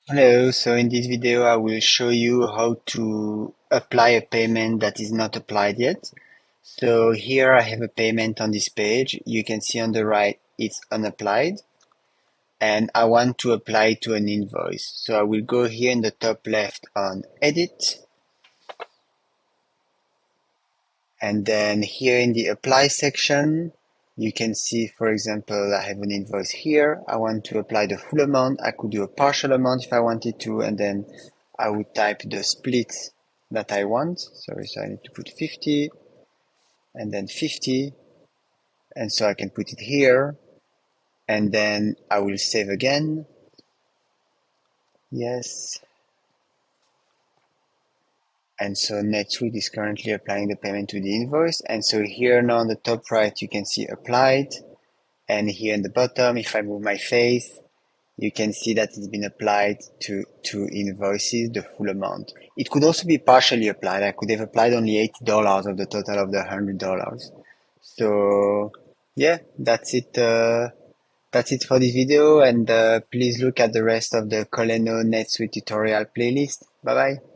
Hello, so in this video I will show you how to apply a payment that is not applied yet. So here I have a payment on this page. You can see on the right it's unapplied and I want to apply it to an invoice. So I will go here in the top left on edit and then here in the apply section you can see, for example, I have an invoice here. I want to apply the full amount. I could do a partial amount if I wanted to, and then I would type the split that I want. Sorry, so I need to put 50 and then 50. And so I can put it here and then I will save again. Yes. And so NetSuite is currently applying the payment to the invoice. And so here now on the top right, you can see applied. And here in the bottom, if I move my face, you can see that it's been applied to two invoices, the full amount. It could also be partially applied. I could have applied only $80 of the total of the $100. So yeah, that's it for this video. And please look at the rest of the Kolleno NetSuite tutorial playlist. Bye bye.